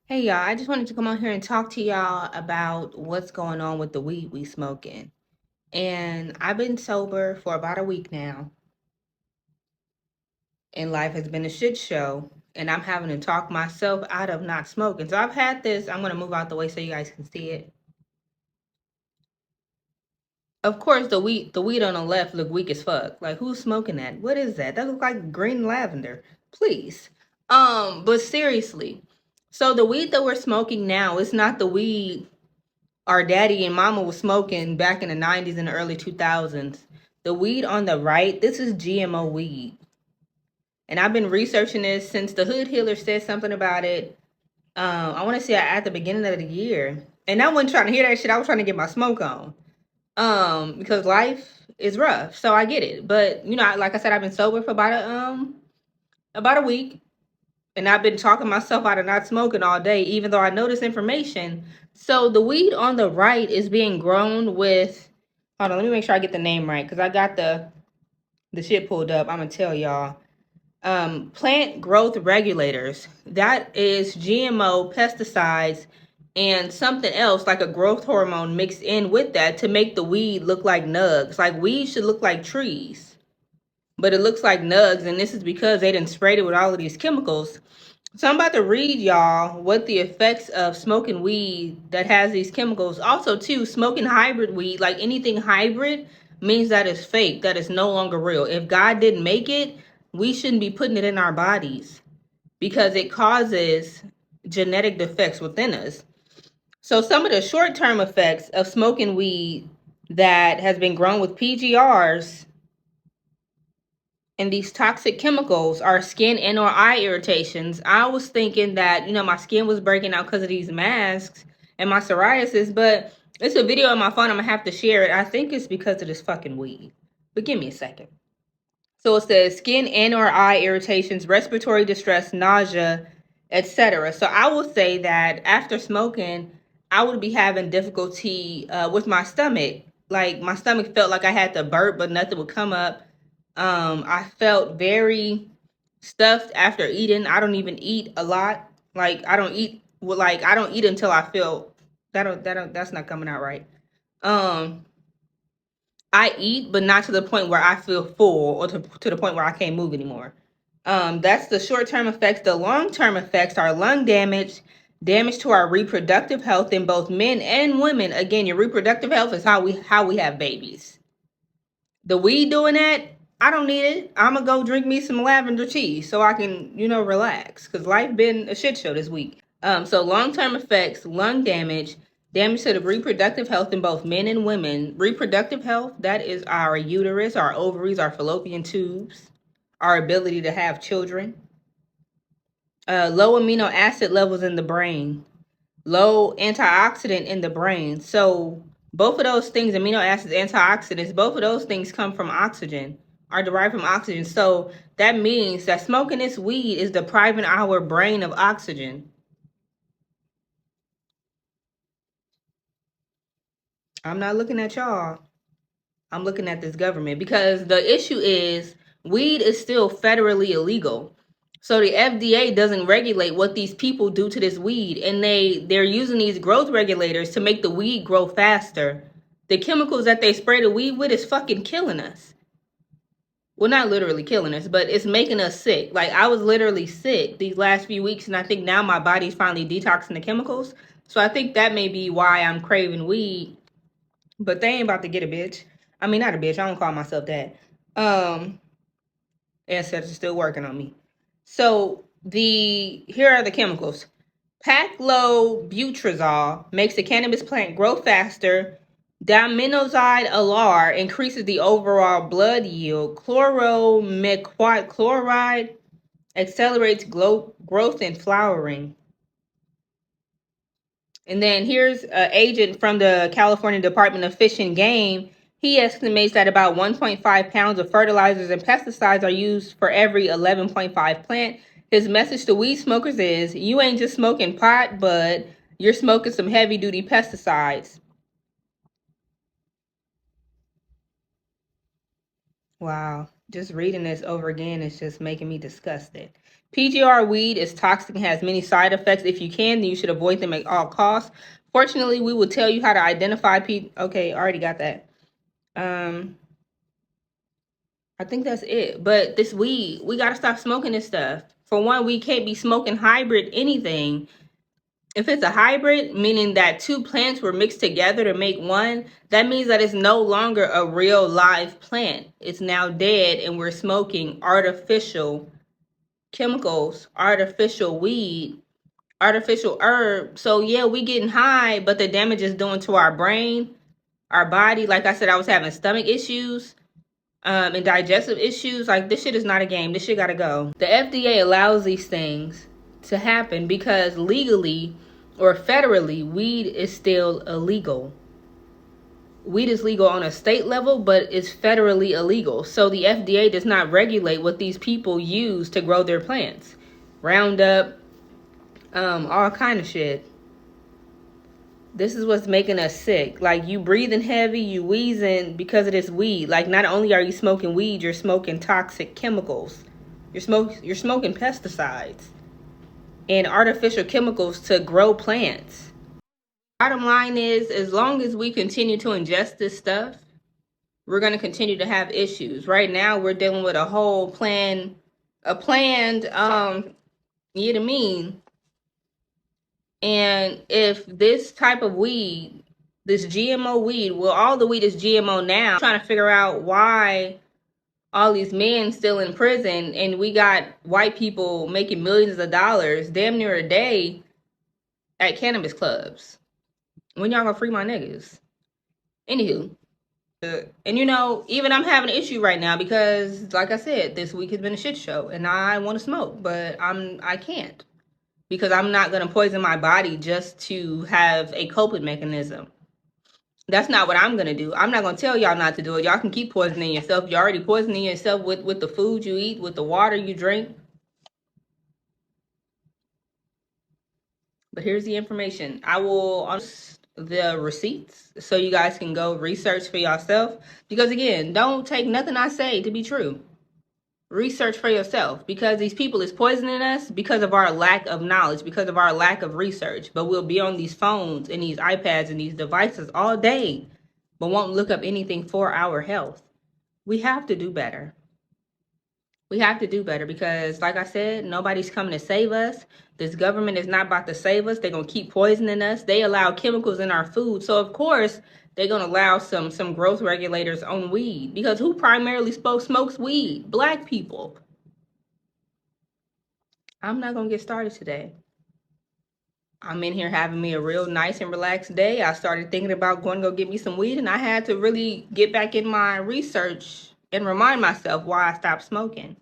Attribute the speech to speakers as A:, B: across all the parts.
A: Hey y'all, I just wanted to come on here and talk to y'all about what's going on with the weed we smoking. And I've been sober for about a week now, and life has been a shit show. And I'm having to talk myself out of not smoking. So I've had this. I'm gonna move out the way so you guys can see it. Of course, the weed on the left look weak as fuck. Like, who's smoking that? What is that? That looks like green lavender. Please. But seriously, so the weed that we're smoking now is not the weed our daddy and mama was smoking back in the 90s and the early 2000s. The weed on the right, this is GMO weed. And I've been researching this since the Hood Healer said something about it. I want to say at the beginning of the year. And I wasn't trying to hear that shit. I was trying to get my smoke on. Because life is rough. So I get it. But, like I said, I've been sober for about a week. And I've been talking myself out of not smoking all day, even though I know this information. So the weed on the right is being grown with, hold on, let me make sure I get the name right, because I got the shit pulled up. I'm gonna tell y'all. Plant growth regulators. That is GMO pesticides and something else like a growth hormone mixed in with that to make the weed look like nugs. Like weed should look like trees, but it looks like nugs, and this is because they didn't sprayed it with all of these chemicals. So I'm about to read y'all what the effects of smoking weed that has these chemicals. Also, too, smoking hybrid weed, like anything hybrid, means that it's fake, that it's no longer real. If God didn't make it, we shouldn't be putting it in our bodies because it causes genetic defects within us. So some of the short-term effects of smoking weed that has been grown with PGRs and these toxic chemicals are skin and or eye irritations. I was thinking that, my skin was breaking out because of these masks and my psoriasis, but it's a video on my phone. I'm gonna have to share it. I think it's because of this fucking weed. But give me a second. So it says skin and or eye irritations, respiratory distress, nausea, etc. So I will say that after smoking, I would be having difficulty with my stomach. Like my stomach felt like I had to burp, but nothing would come up. I felt very stuffed after eating. I don't even eat a lot. Like I don't eat I don't eat until I feel that's not coming out right. Um I eat, but not to the point where I feel full or to the point where I can't move anymore. That's the short term effects. The long term effects are lung damage, damage to our reproductive health in both men and women. Again, your reproductive health is how we have babies. The weed doing that, I don't need it. I'm gonna go drink me some lavender tea so I can, relax. Cause life been a shit show this week. So long-term effects, lung damage, damage to the reproductive health in both men and women. Reproductive health, that is our uterus, our ovaries, our fallopian tubes, our ability to have children. Low amino acid levels in the brain, low antioxidant in the brain. So both of those things, amino acids, antioxidants, both of those things come from oxygen, are derived from oxygen. So that means that smoking this weed is depriving our brain of oxygen. I'm not looking at y'all. I'm looking at this government because the issue is weed is still federally illegal. So the FDA doesn't regulate what these people do to this weed, and they're using these growth regulators to make the weed grow faster. The chemicals that they spray the weed with is fucking killing us. Well, not literally killing us, but it's making us sick. Like I was literally sick these last few weeks, and I think now my body's finally detoxing the chemicals. So I think that may be why I'm craving weed. But they ain't about to get a bitch. I mean, not a bitch. I don't call myself that. Ancestors are still working on me. So here are the chemicals. Paclobutrazol makes the cannabis plant grow faster. Dimethoxide alar increases the overall blood yield. Chloromequat chloride accelerates growth and flowering. And then here's an agent from the California Department of Fish and Game. He estimates that about 1.5 pounds of fertilizers and pesticides are used for every 11.5 plant. His message to weed smokers is, you ain't just smoking pot, but you're smoking some heavy duty pesticides. Wow. Just reading this over again is just making me disgusted. PGR weed is toxic and has many side effects. If you can, then you should avoid them at all costs. Fortunately, we will tell you how to identify Okay, already got that. I think that's it. But this weed, we gotta stop smoking this stuff. For one, we can't be smoking hybrid anything. If it's a hybrid, meaning that two plants were mixed together to make one, that means that it's no longer a real live plant. It's now dead, and we're smoking artificial chemicals, artificial weed, artificial herb. So yeah, we getting high, but the damage is doing to our brain, our body. Like I said, I was having stomach issues, and digestive issues. Like, this shit is not a game. This shit gotta go. The FDA allows these things to happen because legally or federally, weed is still illegal. Weed is legal on a state level, but it's federally illegal. So the FDA does not regulate what these people use to grow their plants. Roundup, all kind of shit. This is what's making us sick. Like, you breathing heavy, you wheezing because of this weed. Like, not only are you smoking weed, you're smoking toxic chemicals. You're smoking pesticides and artificial chemicals to grow plants. Bottom line is, as long as we continue to ingest this stuff, we're going to continue to have issues. Right now, we're dealing with a planned, you know what I mean? And if this type of weed, this GMO weed, well, all the weed is GMO now. I'm trying to figure out why all these men still in prison, and we got white people making millions of dollars damn near a day at cannabis clubs. When y'all gonna free my niggas? Anywho, and you know, even I'm having an issue right now because, like I said, this week has been a shit show, and I want to smoke, but I can't, because I'm not going to poison my body just to have a coping mechanism. That's not what I'm going to do. I'm not going to tell y'all not to do it. Y'all can keep poisoning yourself. You're already poisoning yourself with the food you eat, with the water you drink. But here's the information. I will the receipts so you guys can go research for yourself. Because again, don't take nothing I say to be true. Research for yourself, because these people is poisoning us because of our lack of knowledge, because of our lack of research. But we'll be on these phones and these iPads and these devices all day, but won't look up anything for our health. We have to do better. We have to do better because, like I said, nobody's coming to save us. This government is not about to save us. They're going to keep poisoning us. They allow chemicals in our food. So, of course, they're going to allow some growth regulators on weed. Because who primarily smokes weed? Black people. I'm not going to get started today. I'm in here having me a real nice and relaxed day. I started thinking about going to go get me some weed, and I had to really get back in my research and remind myself why I stopped smoking.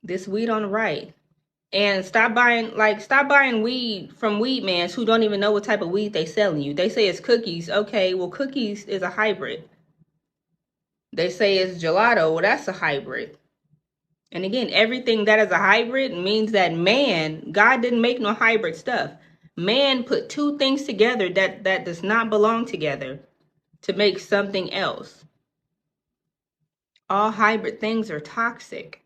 A: This weed on the right. And stop buying weed from weed mans who don't even know what type of weed they selling you. They say it's cookies. Okay, well, cookies is a hybrid. They say it's gelato. Well, that's a hybrid. And again, everything that is a hybrid means that God didn't make no hybrid stuff. Man put two things together that does not belong together to make something else. All hybrid things are toxic.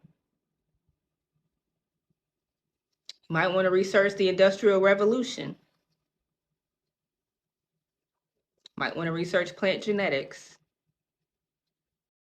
A: You might want to research the Industrial Revolution. Might want to research plant genetics.